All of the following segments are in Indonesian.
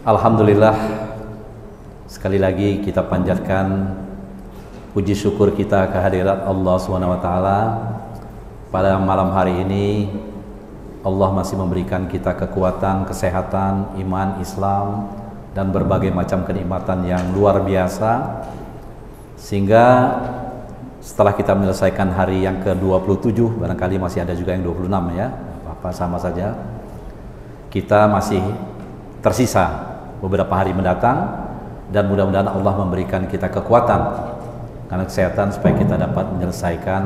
Alhamdulillah, sekali lagi kita panjatkan puji syukur kita kehadirat Allah SWT. Pada malam hari ini Allah masih memberikan kita kekuatan, kesehatan, iman, Islam, dan berbagai macam kenikmatan yang luar biasa, sehingga setelah kita menyelesaikan hari yang ke-27, barangkali masih ada juga yang 26 ya, apa sama saja, kita masih tersisa beberapa hari mendatang, dan mudah-mudahan Allah memberikan kita kekuatan karena kesehatan supaya kita dapat menyelesaikan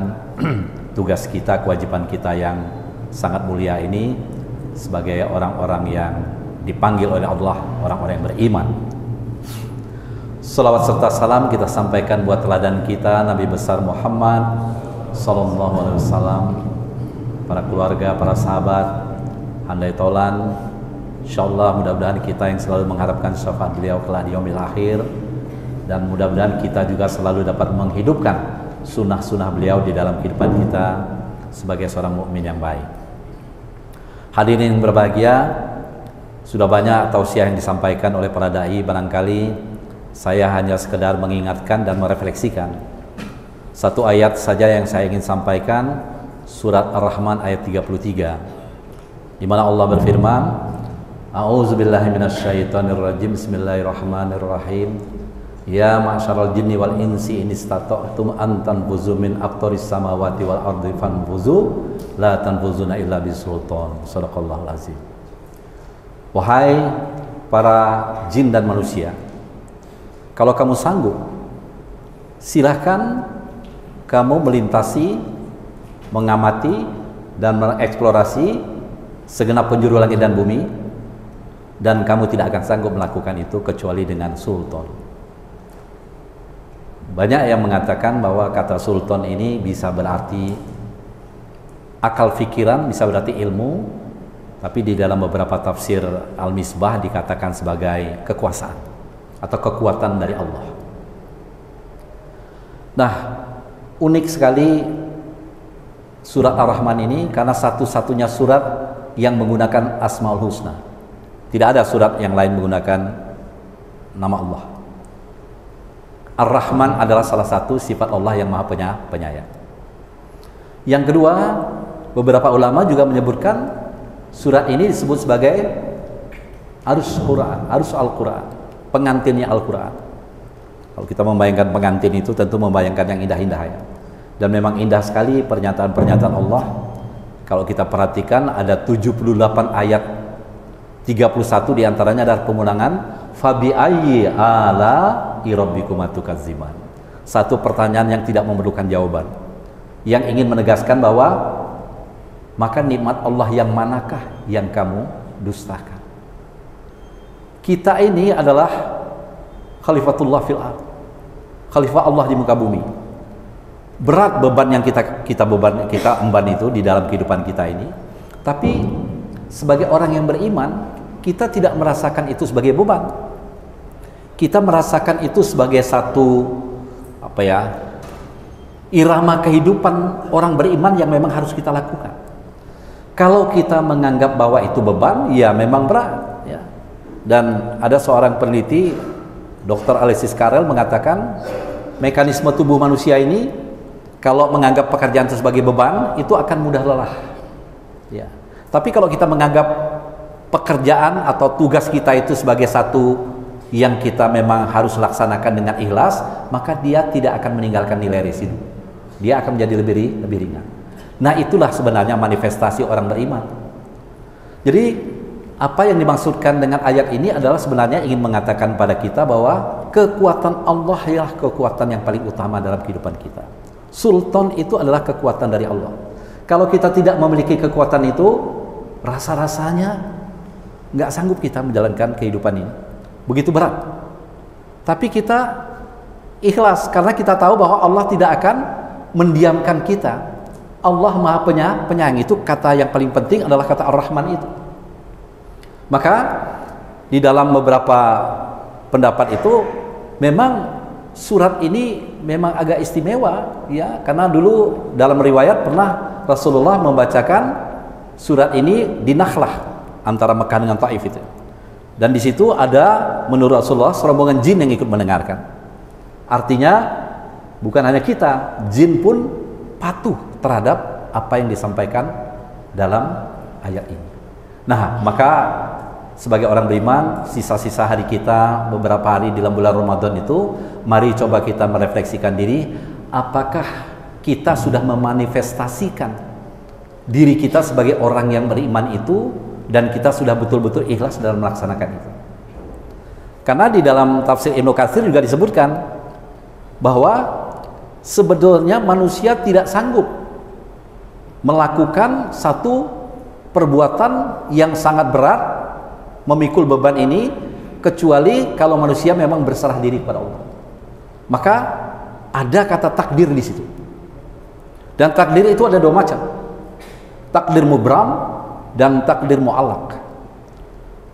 tugas kita, kewajiban kita yang sangat mulia ini sebagai orang-orang yang dipanggil oleh Allah, orang-orang yang beriman. Salawat serta salam kita sampaikan buat teladan kita Nabi besar Muhammad sallallahu alaihi wasallam, para keluarga, para sahabat, handai tolan. Insyaallah mudah-mudahan kita yang selalu mengharapkan syafaat beliau kelak di yaumil akhir, dan mudah-mudahan kita juga selalu dapat menghidupkan sunnah-sunnah beliau di dalam kehidupan kita sebagai seorang mukmin yang baik. Hadirin yang berbahagia, sudah banyak tausiah yang disampaikan oleh para dai, barangkali saya hanya sekedar mengingatkan dan merefleksikan satu ayat saja yang saya ingin sampaikan, surat Ar-Rahman ayat 33, di mana Allah berfirman, A'udzubillahi minasyaitonirrajim. Bismillahirrahmanirrahim. Ya ma'syaral jinni wal insi in istata'tum an tanfuzu min aqtaris samawati wal ardi fanfuzu la tanfuzuna illa bisultan. Shadaqallahul azim. Wahai para jin dan manusia, kalau kamu sanggup, silahkan kamu melintasi, mengamati dan mengeksplorasi segenap penjuru langit dan bumi, dan kamu tidak akan sanggup melakukan itu kecuali dengan sultan. Banyak yang mengatakan bahwa kata sultan ini bisa berarti akal fikiran, bisa berarti ilmu, tapi di dalam beberapa tafsir Al-Misbah dikatakan sebagai kekuasaan atau kekuatan dari Allah. Nah, unik sekali surat Ar-Rahman ini karena satu-satunya surat yang menggunakan Asmaul Husna. Tidak ada surat yang lain menggunakan nama Allah. Ar-Rahman adalah salah satu sifat Allah yang Maha Penyayang. Yang kedua, beberapa ulama juga menyebutkan surat ini disebut sebagai Arus Quran, Arus Al-Quran, pengantinnya Al-Quran. Kalau kita membayangkan pengantin itu tentu membayangkan yang indah-indah ya. Dan memang indah sekali pernyataan-pernyataan Allah. Kalau kita perhatikan ada 78 ayat, 31 diantaranya adalah pengulangan fabi ayyi ala rabbikuma tukadziban. Satu pertanyaan yang tidak memerlukan jawaban, yang ingin menegaskan bahwa maka nikmat Allah yang manakah yang kamu dustakan. Kita ini adalah khalifatullah fil ardh, khalifah Allah di muka bumi. Berat beban yang kita emban itu di dalam kehidupan kita ini, tapi sebagai orang yang beriman, kita tidak merasakan itu sebagai beban. Kita merasakan itu sebagai satu irama kehidupan orang beriman yang memang harus kita lakukan. Kalau kita menganggap bahwa itu beban, ya memang berat ya. Dan ada seorang peneliti, Dr. Alexis Carrel, mengatakan mekanisme tubuh manusia ini kalau menganggap pekerjaan itu sebagai beban, itu akan mudah lelah ya. Tapi kalau kita menganggap pekerjaan atau tugas kita itu sebagai satu yang kita memang harus laksanakan dengan ikhlas, maka dia tidak akan meninggalkan nilai residu. Dia akan menjadi lebih ringan. Nah, itulah sebenarnya manifestasi orang beriman. Jadi, apa yang dimaksudkan dengan ayat ini adalah sebenarnya ingin mengatakan pada kita bahwa kekuatan Allah ialah kekuatan yang paling utama dalam kehidupan kita. Sultan itu adalah kekuatan dari Allah. Kalau kita tidak memiliki kekuatan itu, rasa-rasanya nggak sanggup kita menjalankan kehidupan ini, begitu berat. Tapi kita ikhlas karena kita tahu bahwa Allah tidak akan mendiamkan kita. Allah Maha Penyayang, itu kata yang paling penting adalah kata Ar-Rahman itu. Maka di dalam beberapa pendapat itu memang surat ini memang agak istimewa ya, karena dulu dalam riwayat pernah Rasulullah membacakan surat ini di Nakhlah antara Mekah dengan Taif itu. Dan di situ ada menurut Rasulullah serombongan jin yang ikut mendengarkan. Artinya bukan hanya kita, jin pun patuh terhadap apa yang disampaikan dalam ayat ini. Nah, maka sebagai orang beriman, sisa-sisa hari kita, beberapa hari dalam bulan Ramadan itu, mari coba kita merefleksikan diri, apakah kita sudah memanifestasikan diri kita sebagai orang yang beriman itu, dan kita sudah betul-betul ikhlas dalam melaksanakan itu. Karena di dalam tafsir Ibnu Katsir juga disebutkan bahwa sebetulnya manusia tidak sanggup melakukan satu perbuatan yang sangat berat, memikul beban ini, kecuali kalau manusia memang berserah diri kepada Allah. Maka ada kata takdir di situ. Dan takdir itu ada dua macam. Takdir mubram dan takdir mu'allaq.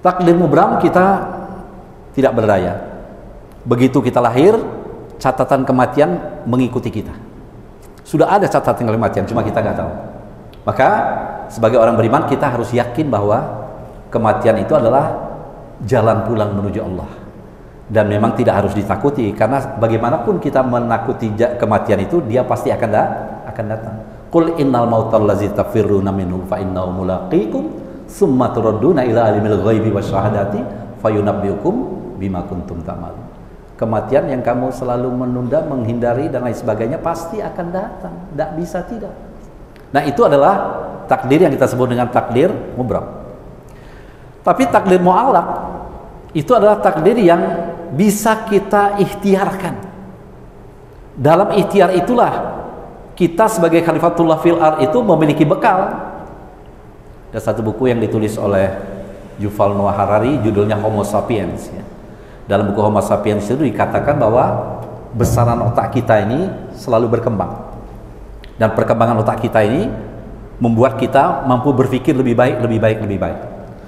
Takdir mubram, kita tidak berdaya. Begitu kita lahir, catatan kematian mengikuti kita. Sudah ada catatan kematian, cuma kita nggak tahu. Maka sebagai orang beriman, kita harus yakin bahwa kematian itu adalah jalan pulang menuju Allah. Dan memang tidak harus ditakuti, karena bagaimanapun kita menakuti kematian itu, dia pasti akan datang. Qul innal mautal ladzi tafirruna minhu fa innahu mulaqikum tsumma turadduna ila alimil ghaibi wasyahadati fayunabbiukum bima kuntum ta'malun. Kematian yang kamu selalu menunda, menghindari dan lain sebagainya pasti akan datang, tidak bisa tidak. Nah, itu adalah takdir yang kita sebut dengan takdir mubram. Tapi takdir mu'allaq itu adalah takdir yang bisa kita ikhtiarkan. Dalam ikhtiar itulah kita sebagai Khalifatullah fil ard itu memiliki bekal. Ada satu buku yang ditulis oleh Yuval Noah Harari, judulnya Homo Sapiens, ya. Dalam buku Homo Sapiens itu dikatakan bahwa besaran otak kita ini selalu berkembang, dan perkembangan otak kita ini membuat kita mampu berpikir lebih baik.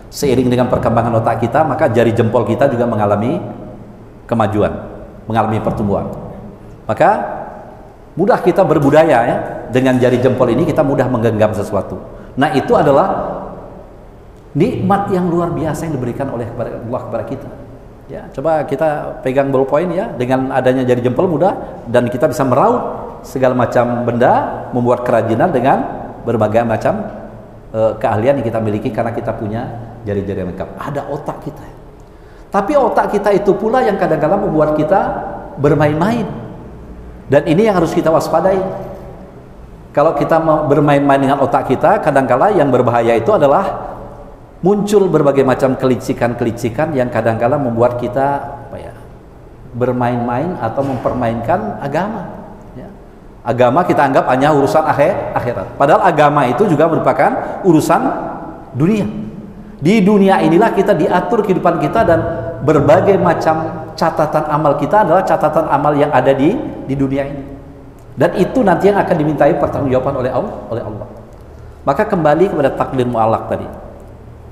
Seiring dengan perkembangan otak kita, maka jari jempol kita juga mengalami kemajuan, mengalami pertumbuhan. Maka mudah kita berbudaya, ya. Dengan jari jempol ini kita mudah menggenggam sesuatu. Nah, itu adalah nikmat yang luar biasa yang diberikan oleh Allah kepada kita. Ya, coba kita pegang ballpoint, ya. Dengan adanya jari jempol mudah, dan kita bisa meraut segala macam benda, membuat kerajinan dengan berbagai macam keahlian yang kita miliki karena kita punya jari-jari yang lengkap. Ada otak kita. Tapi otak kita itu pula yang kadang-kadang membuat kita bermain-main. Dan ini yang harus kita waspadai. Kalau kita bermain-main dengan otak kita, kadang-kala yang berbahaya itu adalah muncul berbagai macam kelicikan-kelicikan yang kadang-kala membuat kita bermain-main atau mempermainkan agama. Ya. Agama kita anggap hanya urusan akhirat. Padahal agama itu juga merupakan urusan dunia. Di dunia inilah kita diatur kehidupan kita, dan berbagai macam catatan amal kita adalah catatan amal yang ada di dunia ini, dan itu nanti yang akan dimintai pertanggungjawaban oleh Allah. Maka kembali kepada takdir mu'allaq tadi.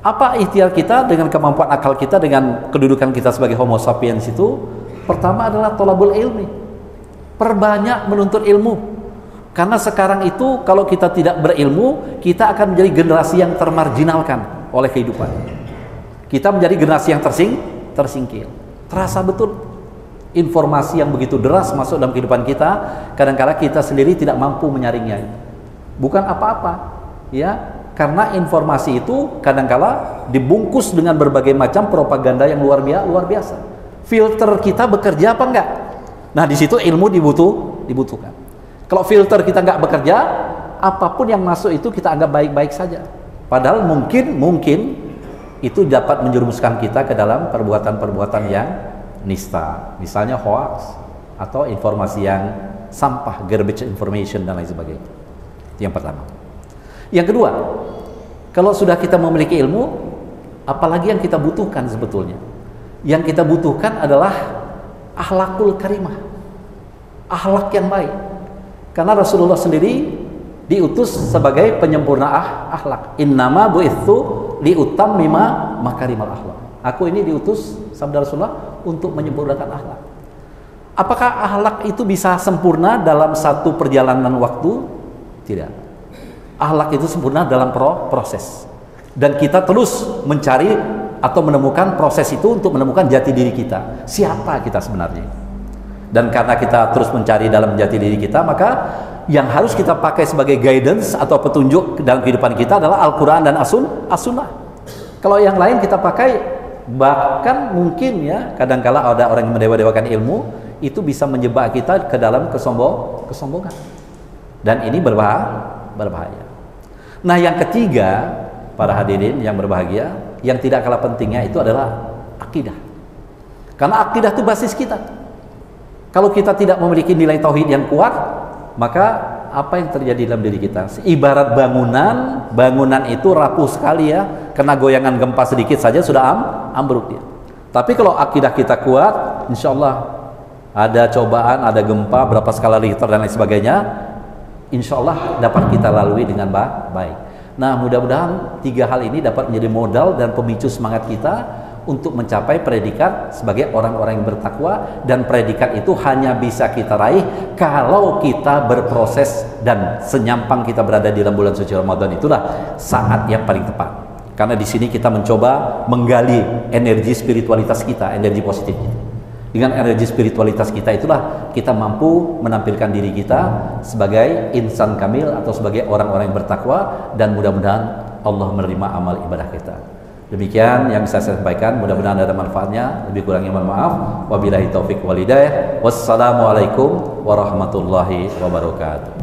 Apa ikhtiar kita dengan kemampuan akal kita, dengan kedudukan kita sebagai Homo sapiens itu? Pertama adalah thalabul ilmi, perbanyak menuntut ilmu, karena sekarang itu kalau kita tidak berilmu, kita akan menjadi generasi yang termarginalkan oleh kehidupan. Kita menjadi generasi yang tersingkir. Terasa betul informasi yang begitu deras masuk dalam kehidupan kita, kadang-kadang kita sendiri tidak mampu menyaringnya. Bukan apa-apa, ya, karena informasi itu kadang-kadang dibungkus dengan berbagai macam propaganda yang luar biasa. Filter kita bekerja apa enggak? Nah, di situ ilmu dibutuhkan. Kalau filter kita enggak bekerja, apapun yang masuk itu kita anggap baik-baik saja. Padahal mungkin itu dapat menjerumuskan kita ke dalam perbuatan-perbuatan yang nista, misalnya hoax atau informasi yang sampah, garbage information dan lain sebagainya. Itu yang pertama. Yang kedua, kalau sudah kita memiliki ilmu, apalagi yang kita butuhkan sebetulnya? Yang kita butuhkan adalah akhlakul karimah, akhlak yang baik. Karena Rasulullah sendiri diutus sebagai penyempurna akhlak. Innama bu'itsu liutammima makarimal akhlak. Aku ini diutus, sabda Rasulullah, untuk menyempurnakan akhlak. Apakah akhlak itu bisa sempurna dalam satu perjalanan waktu? Tidak. Akhlak itu sempurna dalam proses. Dan kita terus mencari atau menemukan proses itu untuk menemukan jati diri kita. Siapa kita sebenarnya? Dan karena kita terus mencari dalam jati diri kita, maka yang harus kita pakai sebagai guidance atau petunjuk dalam kehidupan kita adalah Al-Quran dan As-Sunnah. Kalau yang lain kita pakai, bahkan mungkin ya kadangkala ada orang yang mendewa-dewakan ilmu, itu bisa menjebak kita ke dalam kesombongan. Dan ini berbahaya. Nah, yang ketiga, para hadirin yang berbahagia, yang tidak kalah pentingnya itu adalah akidah. Karena akidah itu basis kita. Kalau kita tidak memiliki nilai tauhid yang kuat, maka apa yang terjadi dalam diri kita? Ibarat bangunan itu rapuh sekali ya, kena goyangan gempa sedikit saja sudah ambruk dia. Tapi kalau akidah kita kuat, insya Allah ada cobaan, ada gempa, berapa skala Richter dan lain sebagainya, insya Allah dapat kita lalui dengan baik. Nah, mudah-mudahan 3 hal ini dapat menjadi modal dan pemicu semangat kita untuk mencapai predikat sebagai orang-orang yang bertakwa, dan predikat itu hanya bisa kita raih kalau kita berproses, dan senyampang kita berada di dalam bulan suci Ramadan itulah saat yang paling tepat. Karena di sini kita mencoba menggali energi spiritualitas kita, energi positif kita. Dengan energi spiritualitas kita itulah kita mampu menampilkan diri kita sebagai insan kamil atau sebagai orang-orang yang bertakwa, dan mudah-mudahan Allah menerima amal ibadah kita. Demikian yang bisa saya sampaikan, mudah-mudahan ada manfaatnya. Lebih kurangnya mohon maaf. Wabillahi taufik wal hidayah. Wassalamualaikum warahmatullahi wabarakatuh.